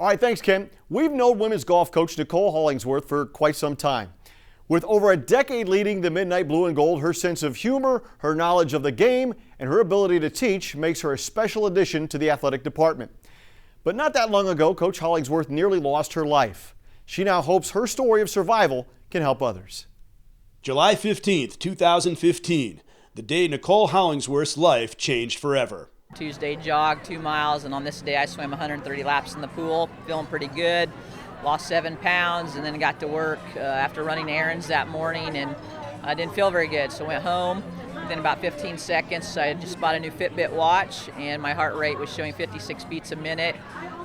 All right, thanks, Ken. We've known women's golf coach Nicole Hollingsworth for quite some time. With over a decade leading the Midnight Blue and Gold, her sense of humor, her knowledge of the game, and her ability to teach makes her a special addition to the athletic department. But not that long ago, Coach Hollingsworth nearly lost her life. She now hopes her story of survival can help others. July 15th, 2015, the day Nicole Hollingsworth's life changed forever. Tuesday jogged 2 miles, and on this day I swam 130 laps in the pool, feeling pretty good. Lost 7 pounds, and then got to work after running errands that morning, and I didn't feel very good, so I went home. Within about 15 seconds, I had just bought a new Fitbit watch, and my heart rate was showing 56 beats a minute.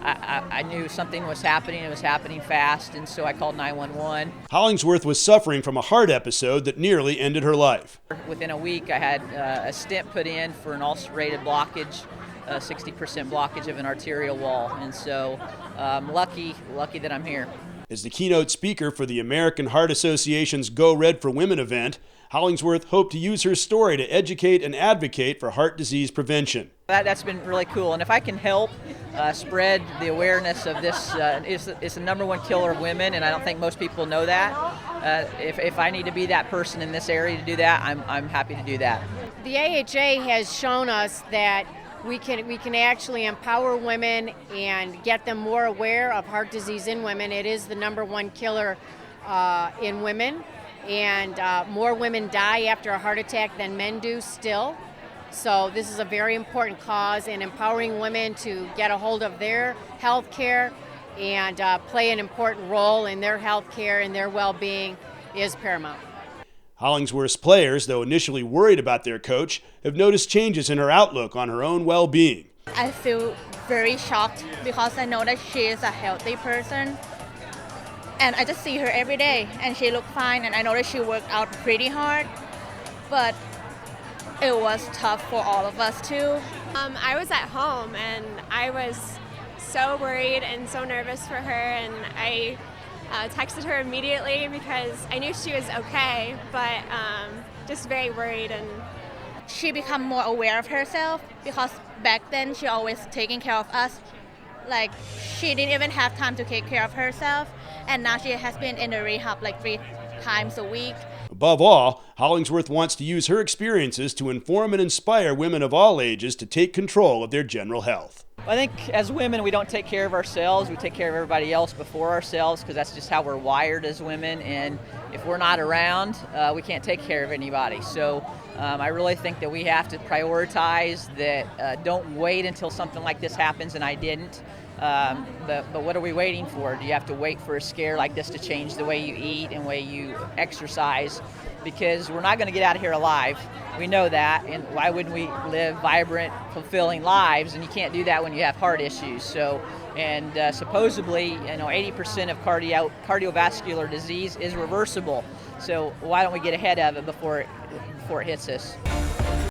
I knew something was happening. It was happening fast, and so I called 911. Hollingsworth was suffering from a heart episode that nearly ended her life. Within a week, I had a stent put in for an ulcerated blockage, 60% blockage of an arterial wall, and so lucky that I'm here. As the keynote speaker for the American Heart Association's Go Red for Women event, Hollingsworth hoped to use her story to educate and advocate for heart disease prevention. That's been really cool, and if I can help spread the awareness of this, it's the #1 killer of women, and I don't think most people know that. If I need to be that person in this area to do that, I'm happy to do that. The AHA has shown us that we can actually empower women and get them more aware of heart disease in women. It is the #1 killer in women, and more women die after a heart attack than men do still. So this is a very important cause, and empowering women to get a hold of their health care and play an important role in their health care and their well-being is paramount. Hollingsworth's players, though initially worried about their coach, have noticed changes in her outlook on her own well-being. I feel very shocked because I know that she is a healthy person. And I just see her every day, and she looks fine, and I know that she worked out pretty hard. But it was tough for all of us too. I was at home, and I was so worried and so nervous for her, and I texted her immediately because I knew she was okay, but just very worried. And she became more aware of herself because back then she always taking care of us. Like, she didn't even have time to take care of herself, and now she has been in the rehab like 3 times a week. Above all, Hollingsworth wants to use her experiences to inform and inspire women of all ages to take control of their general health. I think as women, we don't take care of ourselves. We take care of everybody else before ourselves, because that's just how we're wired as women. And if we're not around, we can't take care of anybody. So I really think that we have to prioritize that. Don't wait until something like this happens, and I didn't. But what are we waiting for? Do you have to wait for a scare like this to change the way you eat and the way you exercise? Because we're not going to get out of here alive. We know that, and why wouldn't we live vibrant, fulfilling lives? And you can't do that when you have heart issues. So, and supposedly, 80% of cardiovascular disease is reversible. So why don't we get ahead of it before it hits us?